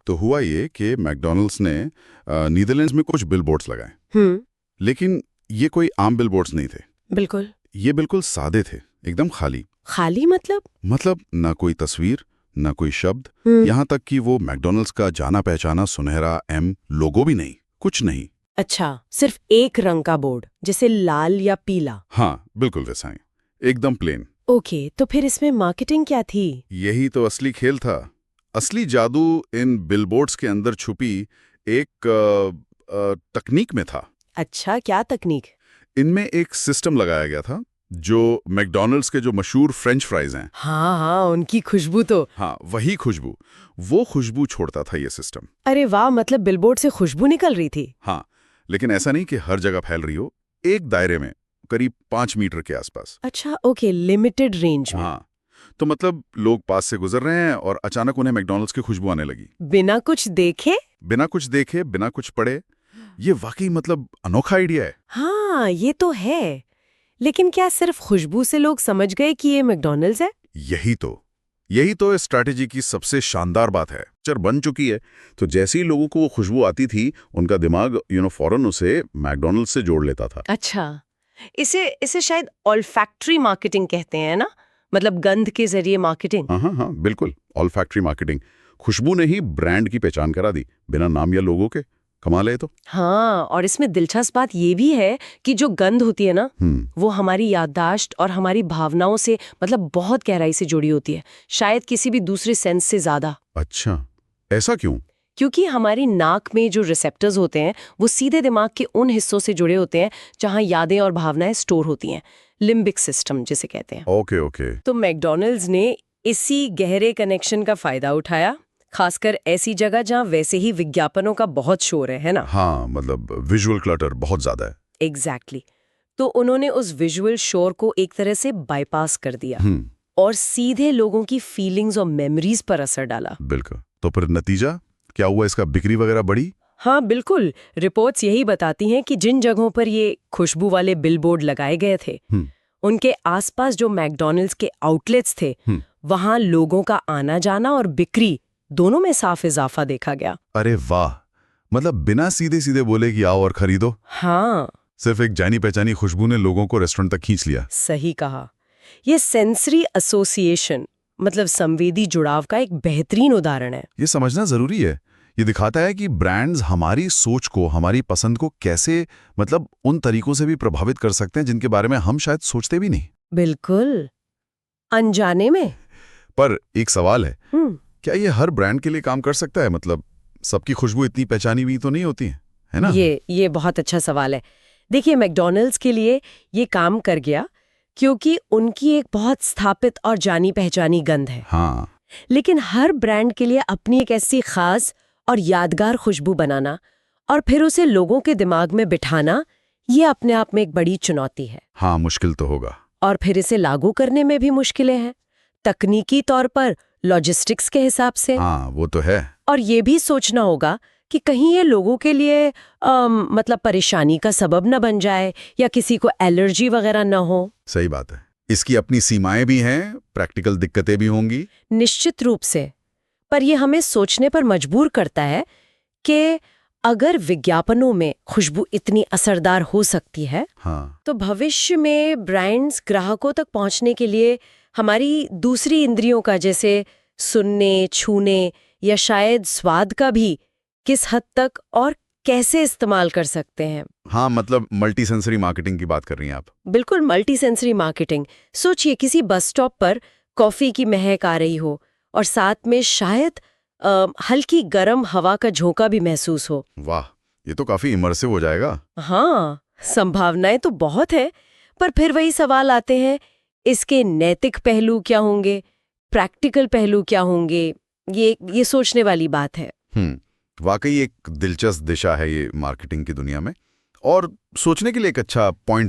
तो हुआ ये कि मैकडॉनल्ड्स ने नीदरलैंड्स में कुछ बिलबोर्ड्स लगाए, लेकिन ये कोई आम बिलबोर्ड्स नहीं थे। बिल्कुल। ये बिल्कुल सादे थे, एकदम खाली। खाली मतलब ना कोई तस्वीर, ना कोई शब्द, यहाँ तक कि वो मैकडॉनल्ड्स का जाना पहचाना सुनहरा एम लोगो भी नहीं, कुछ नहीं। अच्छा, सिर्फ एक रंग का बोर्ड, जैसे लाल या पीला। हाँ, बिल्कुल वैसा ही, एकदम प्लेन। ओके, तो फिर इसमें मार्केटिंग क्या थी? यही तो असली खेल था। असली जादू इन बिलबोर्ड्स के अंदर छुपी एक तकनीक में था। अच्छा, क्या तकनीक? इनमें एक सिस्टम लगाया गया था जो मैकडॉनल्ड्स के जो मशहूर फ्रेंच फ्राइज हैं। हाँ, उनकी खुशबू तो। हाँ, वही खुशबू, वो खुशबू छोड़ता था ये सिस्टम। अरे वाह, मतलब बिलबोर्ड से खुशबू निकल रही थी। हाँ, लेकिन ऐसा नहीं कि हर जगह फैल रही हो, एक दायरे में करीब 5 मीटर के आसपास। अच्छा, ओके, लिमिटेड रेंज में। हाँ, तो मतलब लोग पास से गुजर रहे हैं और अचानक उन्हें मैकडॉनल्ड्स की खुशबू आने लगी। बिना कुछ देखे? बिना कुछ देखे, बिना कुछ पढ़े। ये वाकई मतलब अनोखा आइडिया है। हाँ, ये तो है। लेकिन क्या सिर्फ खुशबू से लोग समझ गए कि ये मैकडॉनल्ड्स है? यही तो इस स्ट्रैटेजी की सबसे शानदार बात है। चर बन चुकी है, तो जैसे ही लोगों को वो खुशबू आती थी, उनका दिमाग फौरन उसे मैकडॉनल्ड्स से जोड़ लेता था। अच्छा, इसे शायद ऑल्फैक्टरी मार्केटिंग कहते हैं ना, मतलब गंध के जरिए मार्केटिंग। हाँ, बिल्कुल, ऑल्फैक्टरी मार्केटिंग। खुशबू ने ही ब्रांड की पहचान करा दी, बिना नाम या लोगों के। कमाल है तो। हाँ, और इसमें दिलचस्प बात ये भी है कि जो गंध होती है ना, वो हमारी याददाश्त और हमारी भावनाओं से मतलब बहुत गहराई से जुड़ी होती है, शायद किसी भी दूसरे सेंस से ज्यादा। अच्छा, ऐसा क्यों? क्योंकि हमारी नाक में जो रिसेप्टर्स होते हैं वो सीधे दिमाग के उन हिस्सों से जुड़े होते हैं जहां यादें और भावनाएं स्टोर होती हैं, लिम्बिक सिस्टम जिसे कहते हैं। ओके। तो मैकडॉनल्ड्स ने इसी गहरे कनेक्शन का फायदा उठाया, खासकर ऐसी जगह जहां वैसे ही विज्ञापनों का बहुत शोर है ना? हाँ, मतलब विजुअल क्लटर बहुत ज्यादा है। एग्जैक्टली। तो उन्होंने उस विजुअल शोर को एक तरह से बाईपास कर दिया और सीधे लोगों की फीलिंग्स और मेमोरीज पर असर डाला। बिल्कुल। तो फिर नतीजा क्या हुआ? इसका बिक्री वगैरह बढ़ी? हाँ बिल्कुल, रिपोर्ट्स यही बताती हैं कि जिन जगहों पर ये खुशबू वाले बिलबोर्ड लगाए गए थे, उनके आसपास जो मैकडॉनल्ड्स के आउटलेट्स थे, वहां लोगों का आना जाना और बिक्री दोनों में साफ इजाफा देखा गया। अरे वाह, मतलब बिना सीधे सीधे बोले कि आओ और खरीदो। हाँ, सिर्फ एक जानी पहचानी खुशबू ने लोगों को रेस्टोरेंट तक खींच लिया। सही कहा। ये सेंसरी एसोसिएशन मतलब संवेदी जुड़ाव का एक बेहतरीन उदाहरण है। ये समझना जरूरी है। ये दिखाता है कि ब्रांड्स हमारी सोच को, हमारी पसंद को कैसे मतलब उन तरीकों से भी प्रभावित कर सकते हैं जिनके बारे में हम शायद सोचते भी नहीं। बिल्कुल, अनजाने में। पर एक सवाल है, क्या ये हर ब्रांड के लिए काम कर सकता है? मतलब सबकी खुशबू इतनी पहचानी हुई तो नहीं होती है ना? ये बहुत अच्छा सवाल है। देखिए, मैकडॉनल्ड्स के लिए ये काम कर गया क्योंकि उनकी एक बहुत स्थापित और जानी पहचानी गंध है। हाँ, लेकिन हर ब्रांड के लिए अपनी एक ऐसी खास और यादगार खुशबू बनाना और फिर उसे लोगों के दिमाग में बिठाना, ये अपने आप में एक बड़ी चुनौती है। हाँ, मुश्किल तो होगा। और फिर इसे लागू करने में भी मुश्किलें हैं, तकनीकी तौर पर, लॉजिस्टिक्स के हिसाब से। हाँ, वो तो है। और ये भी सोचना होगा कि कहीं ये लोगों के लिए मतलब परेशानी का सबब न बन जाए या किसी को एलर्जी वगैरह न हो। सही बात है। इसकी अपनी सीमाएं भी हैं, प्रैक्टिकल दिक्कतें भी होंगी। निश्चित रूप से। पर ये हमें सोचने पर मजबूर करता है कि अगर विज्ञापनों में खुशबू इतनी असरदार हो सकती है, तो भविष्य में ब्रांड्स ग्राहकों तक पहुंचने के लिए हमारी दूसरी इंद्रियों का, जैसे सुनने, छूने या शायद स्वाद का भी किस हद तक और कैसे इस्तेमाल कर सकते हैं। हाँ, मतलब मल्टी सेंसरी मार्केटिंग की बात कर रही हैं आप। बिल्कुल, मल्टी सेंसरी मार्केटिंग। सोचिए, किसी बस स्टॉप पर कॉफी की महक आ रही हो और साथ में शायद हल्की गर्म हवा का झोंका भी महसूस हो। वाह, ये तो काफी इमर्सिव हो जाएगा। हाँ, संभावनाएं तो बहुत है, पर फिर वही सवाल आते हैं, इसके नैतिक पहलू क्या होंगे, प्रैक्टिकल पहलू क्या होंगे? ये सोचने वाली बात है। वाकई एक दिलचस्प दिशा है ये मार्केटिंग की दुनिया में, और सोचने के लिए एक अच्छा पॉइंट